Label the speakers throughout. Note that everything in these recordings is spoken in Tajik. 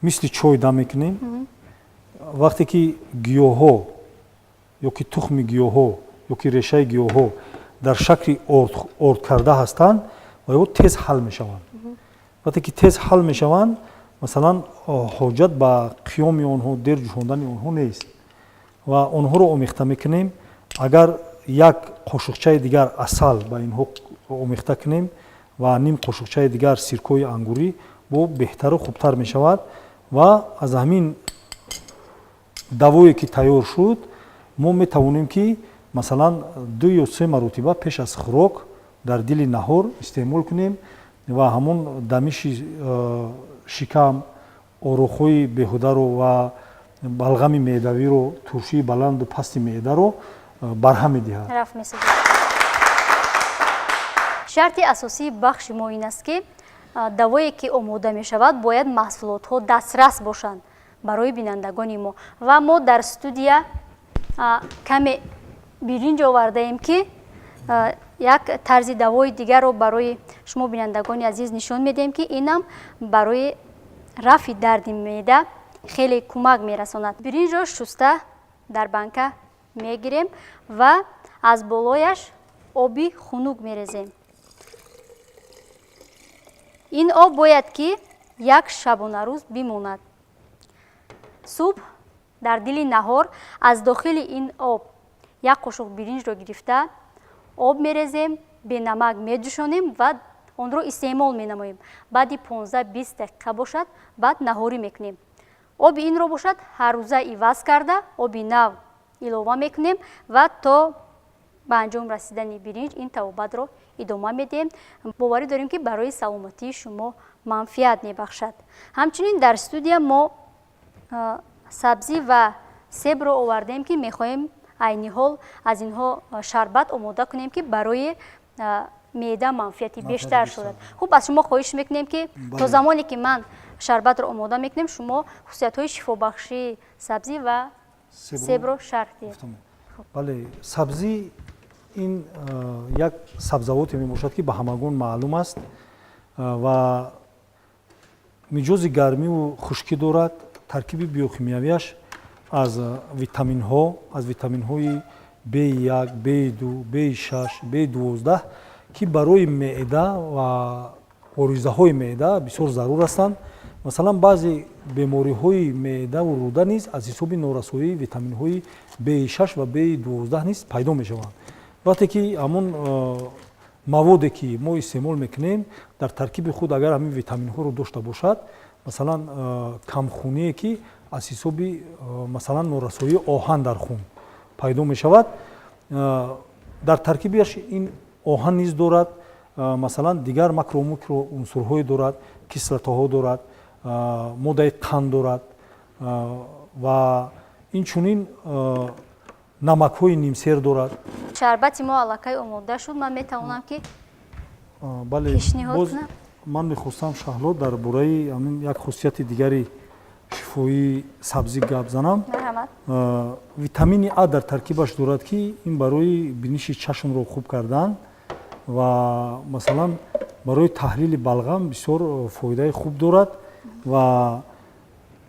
Speaker 1: мисли чой дам мекунем. вақте ки гиёҳҳо ё ки тухми гиёҳҳо ё ки решаи гиёҳҳо дар шакли орд карда ҳастанд ва ё тез ҳал мешаванд. вақте ки тез ҳал мешаванд, масалан ҳоҷат ба қиёми онҳо, дер ҷӯшондани онҳо нест ва онҳоро омехта мекунем. агар як қошуқчаи дигар асал ба инҳо омехта кунем ва ним қошуқчаи дигар сиркои ангурӣ, бо беҳтару хубтар мешавад ва аз ҳамин давое ки тайёр шуд, мо метавонем ки масалан 2 ё 3 маротиба пеш аз хӯрок дар дили наҳор истеъмол кунем ва ҳамон дамиши шикам, орохҳои беҳударо ва балғами меъдавиро, туршии баланду пасти меъдаро барҳам медиҳад.
Speaker 2: шарти асосии бахши мо ин аст ки давое ки омода мешавад бояд маҳсулотҳо дастрас бошанд барои бинандагони мо ва мо дар студия каме биринҷ овардаем ки як тарзи давои дигарро барои шумо бинандагони азиз нишон медиҳем ки инам барои рафъи дарди меъда хеле кӯмак мерасонад. Биринҷро шуста дар банка мегирем ва аз болояш оби хунук мерезем. ин об бояд ки як шабонарӯз бимонад. субҳ дар дили наҳор аз дохили ин об як қошуқ биринҷро гирифта об мерезем, бенамак медӯшонем ва онро истеъмол менамоем. баъди 15-20 дақиқа бошад, баъд наҳорӣ мекунем. оби инро бошад ҳаррӯза иваз карда оби нав илова мекунем ва то ба анҷом расидани биринҷ ин тавобатро идома медиҳем. боварӣ дорем ки барои саломатии шумо манфиат мебахшад. ҳамчунин дар студия мо сабзӣ ва себро овардем ки мехоҳем айни ҳол аз инҳо шарбат омода кунем ки барои меъда манфиати бештар шудад. хуб аз шумо хоҳиш мекунем ки то замоне ки ман шарбатро омода мекунем, шумо хусусиятҳои шифобахшии сабзӣ ва себро шарҳ диҳед.
Speaker 1: бале, сабзӣ ин як сабзавоте мебошад ки ба ҳамагон маълум аст ва миҷози гармиву хушкӣ дорад. таркиби биохимиявияш аз витаминҳои B1, B2, B6, B12 ки барои меъда ва оризаҳои меъда бисёр зарур ҳастанд. масалан баъзе бемориҳои меъдаву рӯда низ аз ҳисоби норасоии витаминҳои B6 ва B12 низ пайдо мешаванд. вақте ки ҳамон маводе ки мо истеъмол мекунем дар таркиби худ агар ҳамин витаминҳоро дошта бошад, масалан камхуние ки аз ҳисоби масалан норасоии оҳан дар хун пайдо мешавад, дар таркибаш ин оҳан низ дорад, масалан дигар макро унсурҳое дорад, кислотаҳо дорад, моддаи қанд дорад ва инчунин намакҳои нимсер дорад.
Speaker 2: шарбати мо аллакай омода шуд. ман метавонам ки
Speaker 1: пешниҳод кунам. ман мехостам шаҳло дар бораи як хусусияти дигари шифоии сабзӣ гап занам. витамини А дар таркибаш дорад ки ин барои биниши чашмро хуб кардан ва масалан барои таҳлили балғам бисёр фоидаи хуб дорад ва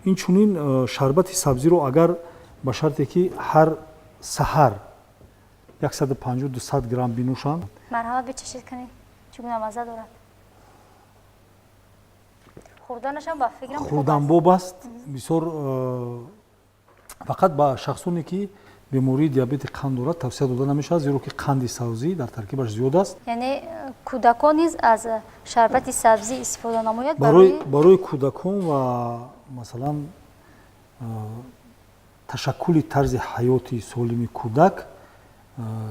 Speaker 1: инчунин шарбати сабзиро агар ба шарте ки ҳар саҳар 150-200 грамм бинӯшанд.
Speaker 2: марҳамат бичашед канед, чӣ гуна мазза дорад. хӯрданашам ба фикрам
Speaker 1: хӯрданбоб аст. бисёр фақат ба шахсоне ки бемории диабети қанд дорад тавсия дода намешавад, зеро ки қанди сабзӣ дар таркибаш зиёд аст.
Speaker 2: яъне кӯдакон низ аз шарбати сабзӣ истифода намояд
Speaker 1: барои кӯдакон ва масалан ташаккули тарзи ҳаёти солими кӯдак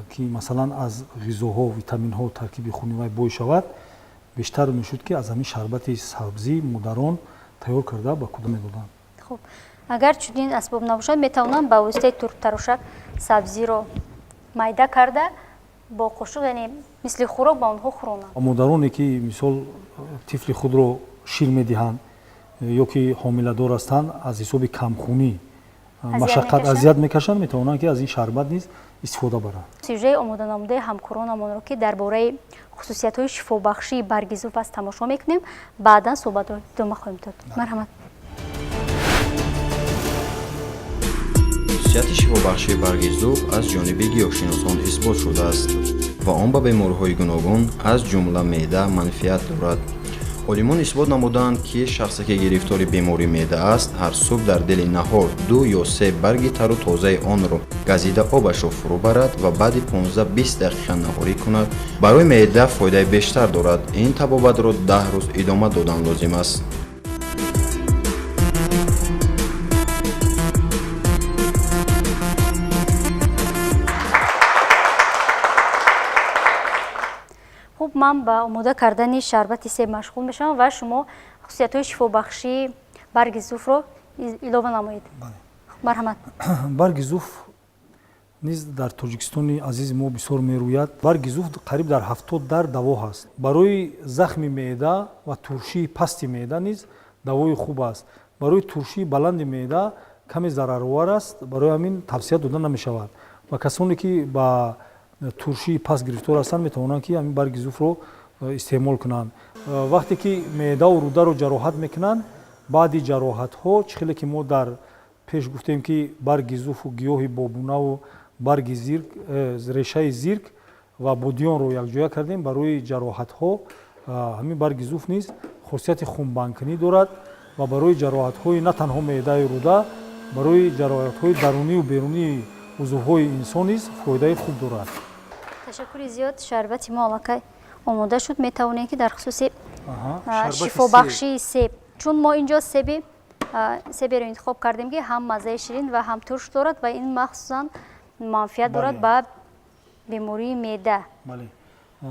Speaker 1: ки масалан аз ғизоҳо, витаминҳо таркиби хуни вай бой шавад, бештар мешуд ки аз ҳамин шарбати сабзӣ модарон тайёр карда ба кӯдак медоданд.
Speaker 2: хуб, агар чунин асбоб набошад, метавонам ба воситаи турктарошак сабзиро майда карда бо қошуқ, яъне мисли хӯрок ба онҳо хӯронам.
Speaker 1: модароне ки мисол тифли худро шир медиҳанд ё ки ҳомиладор ҳастанд, аз ҳисоби камхунӣ машаққат азият мекашанд, метавонанд ки аз ин шарбат низ истифода баранд.
Speaker 2: сюжеи омода намудаи ҳамкоронамонро ки дар бораи хусусиятҳои шифобахшии барги зуф аст тамошо мекунем. баъдан суҳбатро идома хоҳем дод. марҳамат.
Speaker 3: хусусияти шифобахшии барги зуғ аз ҷониби гиёҳшиносон исбот шудааст ва он ба бемориҳои гуногун аз ҷумла меъда манфиат дорад. олимон исбот намуданд ки шахсе ки гирифтори бемории меъда аст ҳар субҳ дар дили наҳор 2 ё 3 барги тару тозаи онро газида обашро фурӯ барад ва баъди 15-20 дақиқа наҳорӣ кунад. барои меъда фоидаи бештар дорад. ин табобатро 10 рӯз идома додан лозим аст.
Speaker 2: хуб, ман ба омода кардани шарбати себ машғул мешавам ва шумо хусусиятҳои шифобахшии барги зуфро илова намоед. марҳамат.
Speaker 1: барги зуф низ дар тоҷикистони азизи мо бисёр мерӯяд. барги зуф қариб дар 70 дар даво ҳаст. барои захми меъда ва туршии пасти меъда низ давои хуб аст. барои туршии баланди меъда каме зараровар аст. барои ҳамин тавсия дода намешавад ва касоне ки ба туршии паст гирифтор ҳастанд метавонанд ки ҳамин барги зуфро истеъмол кунанд. вақте ки меъдаву рӯдаро ҷароҳат мекунанд, баъди ҷароҳатҳо чӣ хеле ки мо дар пеш гуфтем ки барги зуфу гиёҳи бобунаву барги зирк, решаи зирк ва будёнро якҷоя кардем. барои ҷароҳатҳо ҳамин барги зуф низ хусусияти хунбандкунӣ дорад ва барои ҷароҳатҳои на танҳо меъдаю рӯда, барои ҷароҳатҳои дарунию берунии узвҳои инсон низ фоидаи хуб дорад.
Speaker 2: ташаккури зиёд. шарбати мо аллакай омода шуд. метавонем ки дар хусуси шифобахшии себ, чун мо инҷо себеро интихоб кардем ки ҳам маззаи ширин ва ҳам турш дорад ва ин махсусан манфиат дорад ба бемории меъда.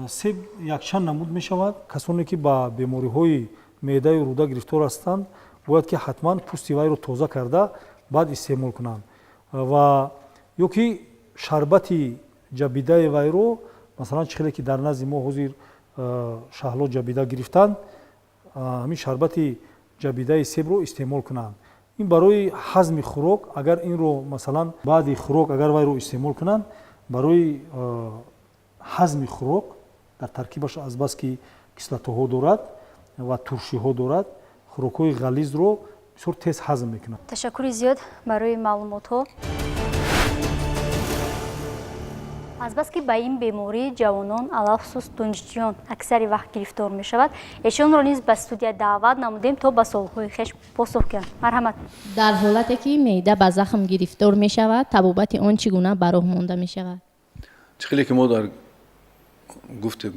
Speaker 1: себ якчанд намуд мешавад. касоне ки ба бемориҳои меъдаю рӯда гирифтор ҳастанд бояд ки ҳатман пӯсти вайро тоза карда баъд истеъмол кунанд ва ё ки шарбати ҷабидаи вайро, масалан чӣ хеле ки дар назди мо ҳозир шаҳло ҷабида гирифтанд, ҳамин шарбати ҷабидаи себро истеъмол кунанд. ин барои ҳазми хӯрок, агар инро масалан баъди хӯрок агар вайро истеъмол кунанд, барои ҳазми хӯрок дар таркибаш азбаски кислотаҳо дорад ва туршиҳо дорад, хӯрокҳои ғализро бисёр тез ҳазм мекунад.
Speaker 2: ташаккури зиёд барои маълумотҳо. азбаски ба ин бемории ҷавонон алахусус донишҷӯён аксари вақт гирифтор мешавад, эшонро низ ба студия даъват намудем то ба суолҳои хеш посух гӯянд. марҳамат.
Speaker 4: дар ҳолате ки меъда ба захм гирифтор мешавад, табобати он чӣ гуна ба роҳ монда мешавад?
Speaker 5: чӣ хеле ки мо дар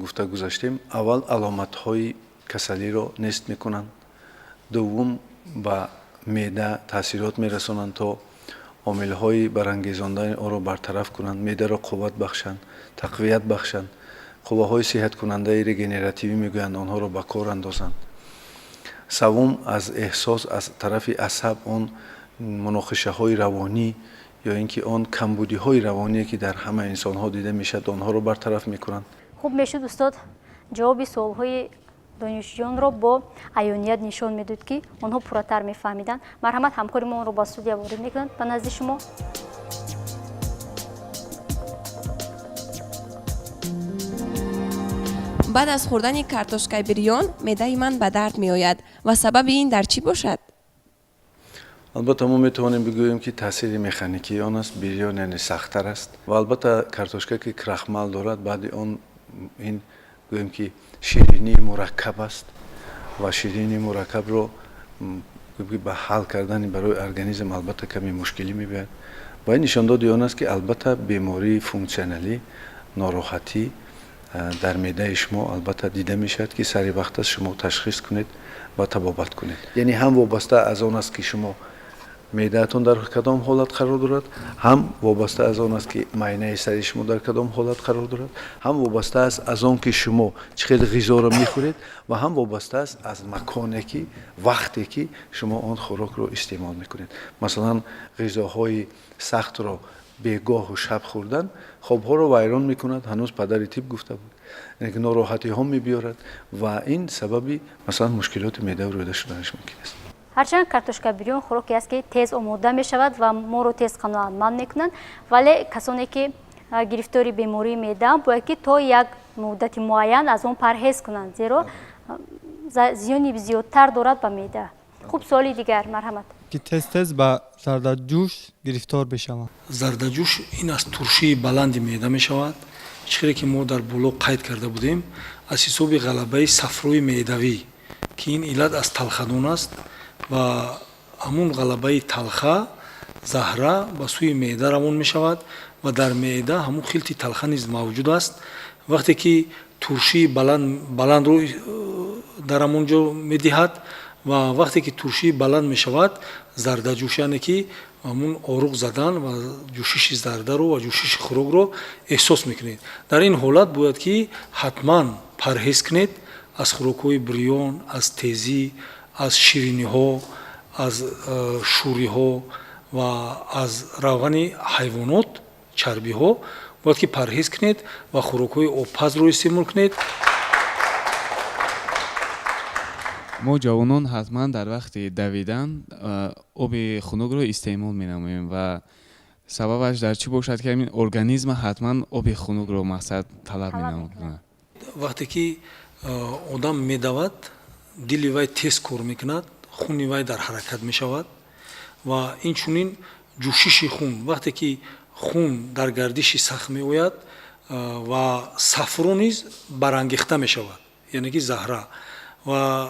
Speaker 5: гуфта гузаштем, аввал аломатҳои касалиро нест мекунанд, дуввум ба меъда таъсирот мерасонанд то омилҳои барангезондаи онро бартараф кунанд, меъдаро қувват бахшанд, тақвият бахшанд, қувваҳои сиҳаткунандаи регенеративӣ мегӯянд, онҳоро ба кор андозанд. саввум аз эҳсос аз тарафи асаб он мунохишаҳои равонӣ ё ин ки он камбудиҳои равоние ки дар ҳама инсонҳо дида мешавад, онҳоро бартараф мекунанд.
Speaker 2: хуб мешуд устод ҷавоби суолҳои донишҷӯёнро бо аёният нишон медод ки онҳо пурратар мефаҳмиданд. марҳамат, ҳамкори мо онро ба студия ворид мекунанд. ба назди шумо.
Speaker 6: баъд аз хӯрдани картошкаи бирён меъдаи ман ба дард меояд ва сабаби ин дар чӣ бошад?
Speaker 5: албатта мо метавонем бигӯем ки таъсири механикии он аст. бирён яъне сахттар аст ва албатта картошка ки крахмал дорад, баъди он ин гӯем ки ширинии мураккаб аст ва ширинии мураккабро ба ҳал кардани барои организм албатта каме мушкилӣ мебиёяд. ва ин нишондоди он аст ки албатта бемории функсионалӣ, нороҳатӣ дар меъдаи шумо албатта дида мешавад ки сари вақт аст шумо ташхис кунед ва табобат кунед. яъне ҳам вобаста аз он аст ки шумо меъдаатон дар кадом ҳолат қарор дорад, ҳам вобаста аз он аст ки майнаи сари шумо дар кадом ҳолат қарор дорад, ҳам вобаста аст аз он ки шумо чӣ хел ғизоро мехӯред ва ҳам вобаста аст аз маконе ки вақте ки шумо он хӯрокро истеъмол мекунед. масалан ғизоҳои сахтро бегоҳу шаб хӯрдан хобҳоро вайрон мекунад. ҳанӯз падари тиб гуфта буд, нороҳатиҳо мебиёрад ва ин сабаби масалан мушкилоти меъдаву рӯда шуданаш мумкин аст.
Speaker 2: ҳарчанд картошка бирён хӯроке аст ки тез омода мешавад ва моро тез қаноатманд мекунанд, вале касоне ки гирифтори бемории меъдаанд бояд ки то як муддати муайян аз он парҳез кунанд, зеро зиёни зиёдтар дорад ба меъда. خوب سوالی دیگر مرحمت.
Speaker 7: که تز با زردجوش گرفتار بشوم.
Speaker 1: زردجوش این از ترشی بلندی معده می شود. چیزی که ما در بلوغ قید کرده بودیم از حساب غلبه صفروی معدوی که این علت از تلخدون است و همون غلبه تلخه زهره به سوی معده روان می شود و در معده همون خلطی تلخه نیز موجود است. وقتی که ترشی بلند رو در همونجا می دهد و وقتی که ترشی بلند می شود زردجوش یعنی که همون آروغ زدن و جوشش زرده رو و جوشش خوراک رو احساس میکنید. در این حالت باید که حتما پرهیز کنید از خوراک‌های بریون، از تیزی، از شیرینی ها، از شوری ها و از روغن حیوانات، چربی ها باید که پرهیز کنید و خوراک‌های آبپز رو استعمال کنید.
Speaker 8: ما جوانان حتما در وقت دویدن آب خنک رو استعمال می‌نماییم و سببش در چی باشد که این ارگانیسم حتما آب خنک رو مقصد طلب می‌نماید.
Speaker 1: وقتی که آدم می‌دود دلی وای تیز کار می‌کند، خونی وای در حرکت می‌شود و این چونین جوشش خون وقتی که خون در گردش سخت می‌آید و صفرا نیز برانگیخته می‌شود یعنی که زهره و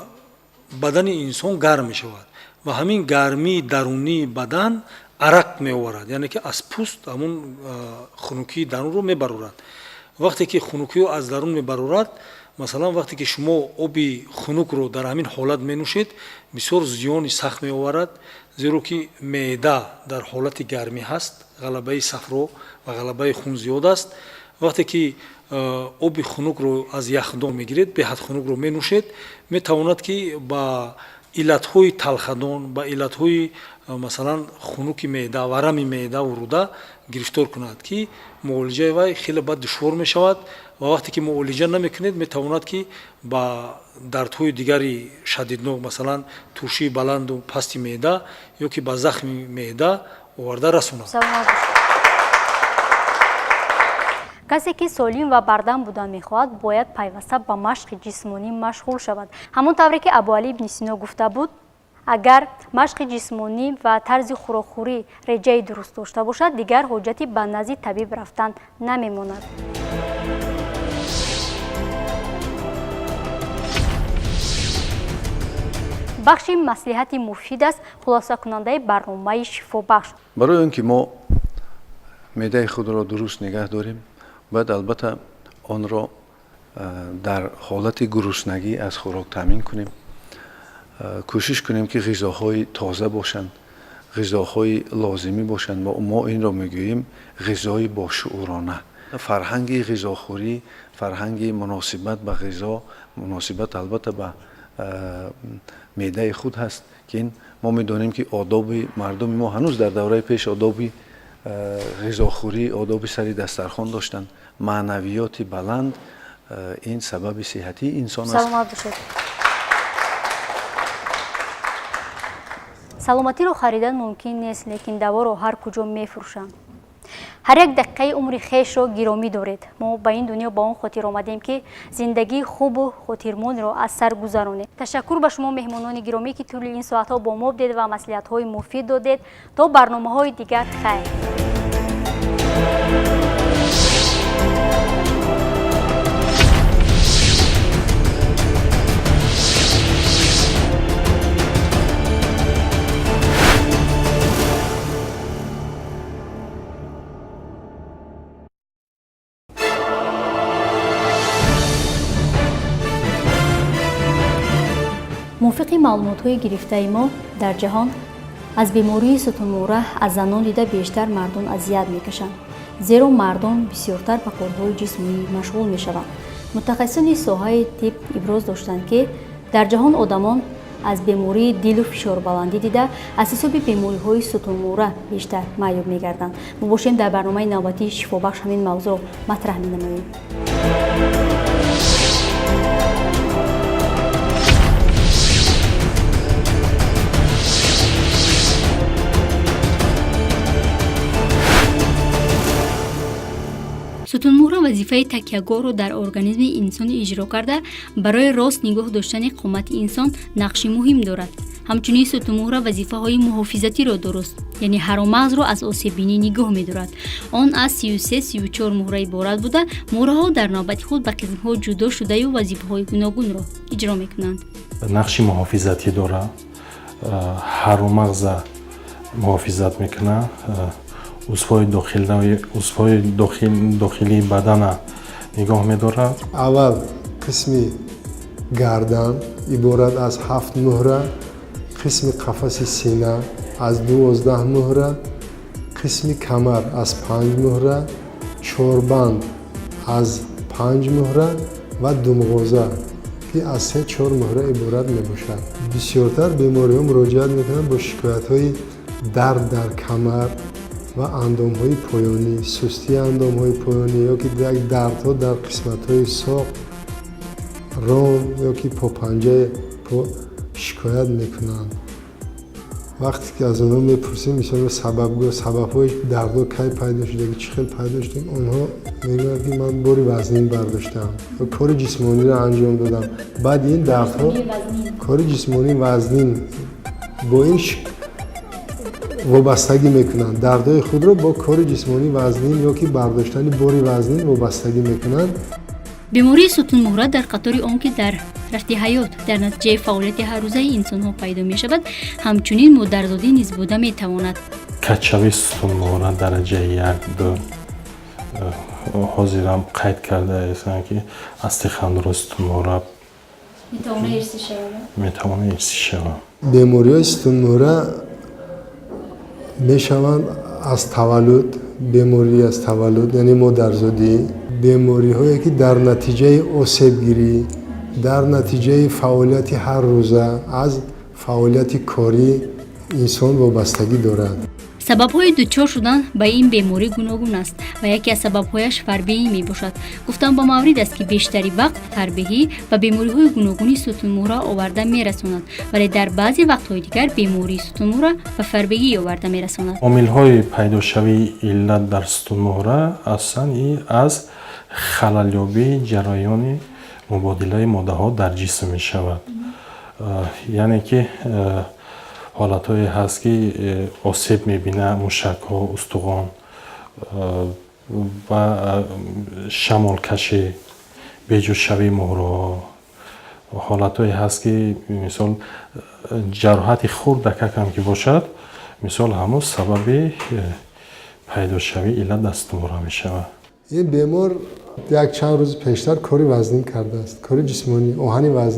Speaker 1: بدن انسان گرم می شود و همین گرمی درونی بدن عرق می آورد یعنی که از پوست همون خنکی درون رو می برورد. وقتی که خنکی رو از درون می برورد مثلا وقتی که شما آبی خنک رو در همین حالت می نوشید بسیار زیانی سخت می آورد زیرا که معده در حالت گرمی هست غلبه صفرا و غلبه خون زیاد است. وقتی که آب خنک رو از یخدان میگیرید به حد خنک رو می نوشید می تواند که با علتهای تلخدان با علتهای مثلا خنک معده ورم معده و روده گرفتار کند که معالجه وای خیلی بد دشوار می شود و وقتی که معالجه نمی کنید می تواند که با دردهای دیگری شدیدناک مثلا ترشی بلند و پست معده یا که با زخم معده آورده رساند.
Speaker 2: کسی که سالم و بردم بودن میخواهد باید پیوسته به مشق جسمانی مشغول شود. همون طوری که ابوعلی ابن سینا گفته بود اگر مشق جسمانی و طرز خوراکخوری رژه درست داشته باشد دیگر حاجتی به نزد طبیب رفتن نمیماند. بخش مصلحت مفید است خلاصه کننده برنامه شفا بخش.
Speaker 5: برای اینکه ما معده خود را درست نگه داریم باید البته آن را در حالت گرسنگی از خوراک تامین کنیم. کوشش کنیم که غذاهای تازه باشند، غذاهای لازمی باشند و ما این را میگوییم غذای با شعورانه. فرهنگ غذاخوری، فرهنگ مناسبت به غذا، مناسبت البته به معده خود هست که این ما میدونیم که آداب مردم ما هنوز در دوره پیش آداب غذاخوری، آداب سری دسترخوان داشتند، معنویات بلند. این سبب صحتی انسان است.
Speaker 2: سلامت باشید. سلامتی رو خریدن ممکن نیست لیکن دوا رو هر کجا میفروشند. هر یک دقیقه عمر خویش رو گرامی دارید. ما به این دنیا با اون خاطر آمدیم که زندگی خوب و خاطرمند رو از سر گذرانیم. تشکر به شما مهمانان گرامی که طول این ساعت ها با ما بودید و مصلحت های مفید دادید. تا برنامه های دیگر خیر. موافق معلومات‌های گرفته ما در جهان از بیماری ستون‌موره از زنان دیده بیشتر مردان اذیت می‌کشند زیرا مردان بسیارتر به کارهای جسمی مشغول می‌شوند. متخصصان ساحه طب ابراز داشتند که در جهان آدمان از بیماری دل و فشار بلندی دیده از حساب بیماری‌های ستون‌موره بیشتر معیوب می‌گردند. ما باشیم در برنامه نوبتی شفابخش همین موضوع رو مطرح می‌نماییم. ستون‌موره وظیفه تکیه‌گاه را در ارگانیسم انسان اجرا کرده برای راست نگاه داشتن قامت انسان نقش مهم دارد. ҳамчунин сутумӯҳра вазифаҳои муҳофизатиро дуруст, яъне ҳару мағзро аз осеббинӣ нигоҳ медорад. Он аз 33-34 мӯҳра иборат буда, мӯҳраҳо дар навбати худ ба қисмҳо ҷудо шудаю вазифаҳои гуногунро иҷро мекунанд.
Speaker 9: нақши муҳофизатӣ дора, ҳару мағза муҳофизат мекуна, узвҳои дохилии бадана нигоҳ медорад.
Speaker 10: аввал қисми гардан иборат аз 7 мӯҳра, қисми қафаси сина аз 12 мӯҳра, қисми камар аз 5 мӯҳра, чорбанд аз 5 мӯҳра ва думғоза ки аз 3-4 мӯҳра иборат мебошад. бисёртар бемориҳо муроҷиат мекунанд бо шикоятҳои дард дар камар ва андомҳои поёнӣ, сустии андомҳои поёнӣ ё ки дардҳо дар қисматҳои соқ, рон ё ки попанҷаи по шикоят мекунанд. вақте ки аз онҳо мепурсем мисолан сабабҳои дардҳо кай пайдо шуда, ки чӣ хел пайдо шуда, онҳо мегӯянд ки ман бори вазнин бардоштам ё кори ҷисмониро анҷом додам. баъд ин дардҳо кори ҷисмонӣ вазнин бо ин вобастагӣ мекунанд. дардҳои худро бо кори ҷисмонӣ вазнин ё ки бардоштани бори вазнин вобастагӣ мекунанд.
Speaker 2: бемории сутунмӯҳра дар қатори он ки дар рафти ҳаёт дар натиҷаи фаъолияти ҳаррӯзаи инсонҳо пайдо мешавад, ҳамчунин модарзодӣ низ буда метавонад.
Speaker 9: качави сутунмӯҳра дараҷаи 1-2 ҳозирам қайд кардаестанд ки астихандрои сутунмӯҳра метавонад ирсӣ шавад.
Speaker 10: бемориҳои сутунмӯҳра мешаванд аз таваллуд, беморӣ аз таваллуд яъне модарзодӣ, бемориҳое ки дар натиҷаи осебгирӣ, дар натиҷаи фаъолияти ҳаррӯза аз фаъолияти корӣ инсон вобастагӣ дорад.
Speaker 2: сабабҳои дучор шудан ба ин беморӣ гуногун аст ва яке аз сабабҳояш фарбеҳӣ мебошад. гуфтан ба маврид аст ки бештари вақт фарбеҳӣ ба бемориҳои гуногуни сутунмӯҳра оварда мерасонад, вале дар баъзе вақтҳои дигар бемории сутунмӯҳра ба фарбеҳӣ оварда мерасонад.
Speaker 9: омилҳои пайдошавии иллат дар сутунмӯҳра асосан аз халалёбии ҷараёни мубодилаи моддаҳо дар ҷисм мешавад. яъне ки ҳолатҳое ҳаст ки осеб мебинад мушакҳо, устуғон ва шамолкашӣ, беҷӯшшавии мӯҳраҳо. ҳолатҳое ҳаст ки мисол ҷароҳати хурдакакам ки бошад, мисол ҳамон сабаби пайдошавии иллат дар сутунмӯҳра мешавад.
Speaker 10: ин бемор як чанд рӯзи пештар кори вазнин кардааст, кори ҷисмонӣ, оҳани вазнин